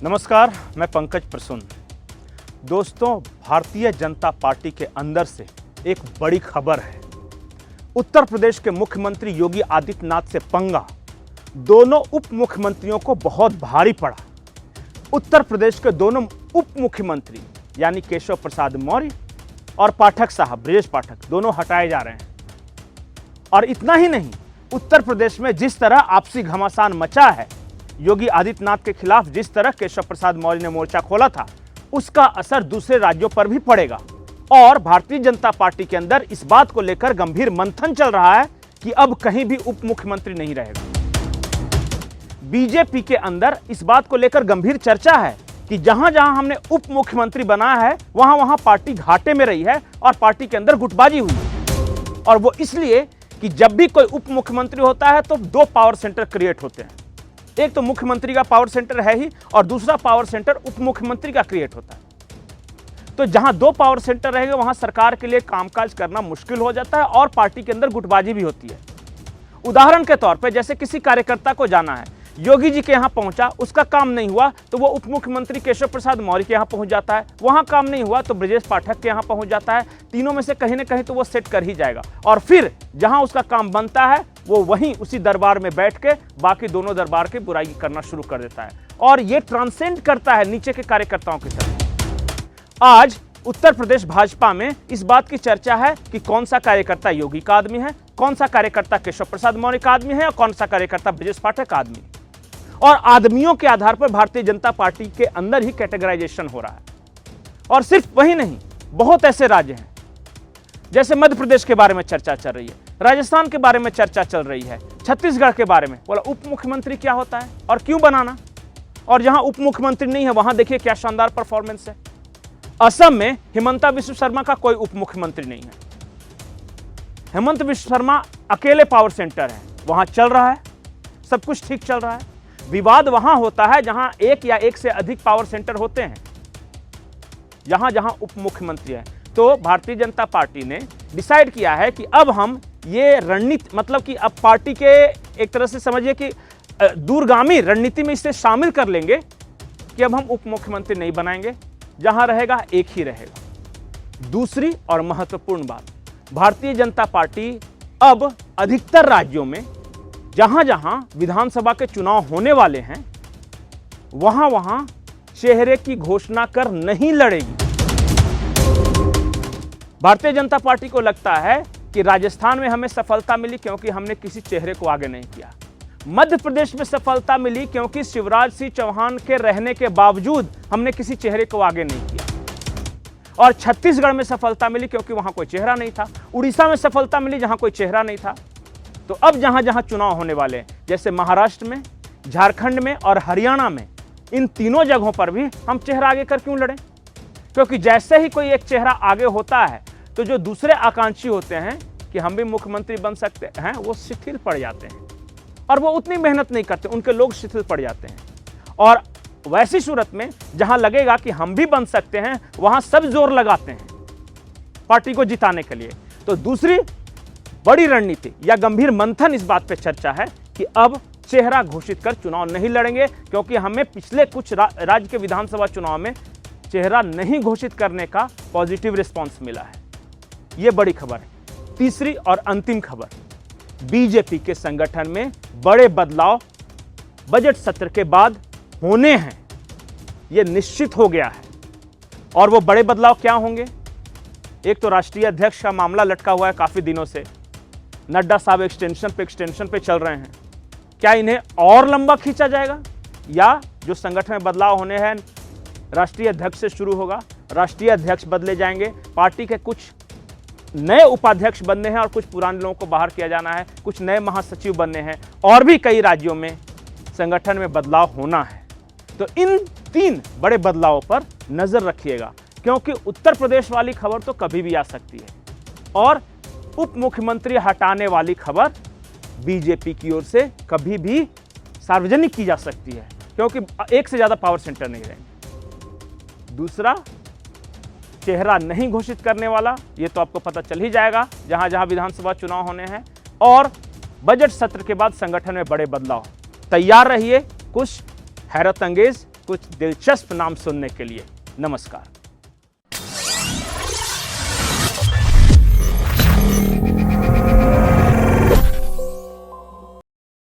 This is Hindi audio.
नमस्कार, मैं पंकज प्रसून। दोस्तों, भारतीय जनता पार्टी के अंदर से एक बड़ी खबर है। उत्तर प्रदेश के मुख्यमंत्री योगी आदित्यनाथ से पंगा दोनों उप मुख्यमंत्रियों को बहुत भारी पड़ा। उत्तर प्रदेश के दोनों उप मुख्यमंत्री यानी केशव प्रसाद मौर्य और पाठक साहब, ब्रजेश पाठक, दोनों हटाए जा रहे हैं। और इतना ही नहीं, उत्तर प्रदेश में जिस तरह आपसी घमासान मचा है, योगी आदित्यनाथ के खिलाफ जिस तरह केशव प्रसाद मौर्य ने मोर्चा खोला था, उसका असर दूसरे राज्यों पर भी पड़ेगा। और भारतीय जनता पार्टी के अंदर इस बात को लेकर गंभीर मंथन चल रहा है कि अब कहीं भी उप मुख्यमंत्री नहीं रहेगा। बीजेपी के अंदर इस बात को लेकर गंभीर चर्चा है कि जहां जहां हमने उप मुख्यमंत्री बनाया है, वहां वहां पार्टी घाटे में रही है और पार्टी के अंदर गुटबाजी हुई है। और वो इसलिए कि जब भी कोई उप मुख्यमंत्री होता है तो दो पावर सेंटर क्रिएट होते हैं। एक तो मुख्यमंत्री का पावर सेंटर है ही, और दूसरा पावर सेंटर उप मुख्यमंत्री का क्रिएट होता है। तो जहां दो पावर सेंटर रहेंगे, वहां सरकार के लिए कामकाज करना मुश्किल हो जाता है और पार्टी के अंदर गुटबाजी भी होती है। उदाहरण के तौर पे, जैसे किसी कार्यकर्ता को जाना है, योगी जी के यहां पहुंचा, उसका काम नहीं हुआ तो वो उप मुख्यमंत्री केशव प्रसाद मौर्य के यहां पहुंच जाता है, वहां काम नहीं हुआ तो ब्रजेश पाठक के यहां पहुंच जाता है। तीनों में से कहीं ना कहीं तो वो सेट कर ही जाएगा, और फिर जहां उसका काम बनता है वो वहीं उसी दरबार में बैठ के बाकी दोनों दरबार की बुराई करना शुरू कर देता है, और ये ट्रांसेंड करता है नीचे के कार्यकर्ताओं की तरफ। आज उत्तर प्रदेश भाजपा में इस बात की चर्चा है कि कौन सा कार्यकर्ता योगी का आदमी है, कौन सा कार्यकर्ता केशव प्रसाद मौर्य का आदमी है, और कौन सा कार्यकर्ता ब्रजेश पाठक का आदमी है। और आदमियों के आधार पर भारतीय जनता पार्टी के अंदर ही कैटेगराइजेशन हो रहा है। और सिर्फ वही नहीं, बहुत ऐसे राज्य हैं, जैसे मध्य प्रदेश के बारे में चर्चा चल रही है, राजस्थान के बारे में चर्चा चल रही है, छत्तीसगढ़ के बारे में। बोला उप मुख्यमंत्री क्या होता है और क्यों बनाना, और जहां उप मुख्यमंत्री नहीं है वहां देखिए क्या शानदार परफॉर्मेंस है। असम में हिमंता विश्व शर्मा का कोई उप मुख्यमंत्री नहीं है। हेमंत विश्व शर्मा अकेले पावर सेंटर है, वहां चल रहा है, सब कुछ ठीक चल रहा है। विवाद वहां होता है जहां एक या एक से अधिक पावर सेंटर होते हैं, जहां जहां उप मुख्यमंत्री है। तो भारतीय जनता पार्टी ने डिसाइड किया है कि अब हम ये रणनीति, मतलब कि अब पार्टी के एक तरह से समझिए कि दूरगामी रणनीति में इसे शामिल कर लेंगे कि अब हम उप मुख्यमंत्री नहीं बनाएंगे, जहां रहेगा एक ही रहेगा। दूसरी और महत्वपूर्ण बात, भारतीय जनता पार्टी अब अधिकतर राज्यों में जहां जहां विधानसभा के चुनाव होने वाले हैं, वहां वहां चेहरे की घोषणा कर नहीं लड़ेगी। भारतीय जनता पार्टी को लगता है कि राजस्थान में हमें सफलता मिली क्योंकि हमने किसी चेहरे को आगे नहीं किया। मध्य प्रदेश में सफलता मिली क्योंकि शिवराज सिंह चौहान के रहने के बावजूद हमने किसी चेहरे को आगे नहीं किया। और छत्तीसगढ़ में सफलता मिली क्योंकि वहां कोई चेहरा नहीं था। उड़ीसा में सफलता मिली जहां कोई चेहरा नहीं था। तो अब जहां जहां चुनाव होने वाले हैं, जैसे महाराष्ट्र में, झारखंड में और हरियाणा में, इन तीनों जगहों पर भी हम चेहरा आगे कर क्यों लड़ें? क्योंकि जैसे ही कोई एक चेहरा आगे होता है तो जो दूसरे आकांक्षी होते हैं कि हम भी मुख्यमंत्री बन सकते हैं, वो शिथिल पड़ जाते हैं और वो उतनी मेहनत नहीं करते, उनके लोग शिथिल पड़ जाते हैं। और वैसी सूरत में जहां लगेगा कि हम भी बन सकते हैं, वहां सब जोर लगाते हैं पार्टी को जिताने के लिए। तो दूसरी बड़ी रणनीति या गंभीर मंथन इस बात पे चर्चा है कि अब चेहरा घोषित कर चुनाव नहीं लड़ेंगे, क्योंकि हमें पिछले कुछ राज्य के विधानसभा चुनाव में चेहरा नहीं घोषित करने का पॉजिटिव रिस्पांस मिला है। यह बड़ी खबर है। तीसरी और अंतिम खबर, बीजेपी के संगठन में बड़े बदलाव बजट सत्र के बाद होने हैं, यह निश्चित हो गया है। और वो बड़े बदलाव क्या होंगे? एक तो राष्ट्रीय अध्यक्ष का मामला लटका हुआ है काफी दिनों से। नड्डा साहब एक्सटेंशन पे चल रहे हैं। क्या इन्हें और लंबा खींचा जाएगा, या जो संगठन में बदलाव होने हैं राष्ट्रीय अध्यक्ष से शुरू होगा, राष्ट्रीय अध्यक्ष बदले जाएंगे, पार्टी के कुछ नए उपाध्यक्ष बनने हैं और कुछ पुराने लोगों को बाहर किया जाना है, कुछ नए महासचिव बनने हैं, और भी कई राज्यों में संगठन में बदलाव होना है। तो इन तीन बड़े बदलावों पर नजर रखिएगा, क्योंकि उत्तर प्रदेश वाली खबर तो कभी भी आ सकती है और उप मुख्यमंत्री हटाने वाली खबर बीजेपी की ओर से कभी भी सार्वजनिक की जा सकती है, क्योंकि एक से ज्यादा पावर सेंटर नहीं रहेंगे। दूसरा, चेहरा नहीं घोषित करने वाला, ये तो आपको पता चल ही जाएगा जहां जहां विधानसभा चुनाव होने हैं। और बजट सत्र के बाद संगठन में बड़े बदलाव। तैयार रहिए कुछ हैरत अंगेज कुछ दिलचस्प नाम सुनने के लिए। नमस्कार।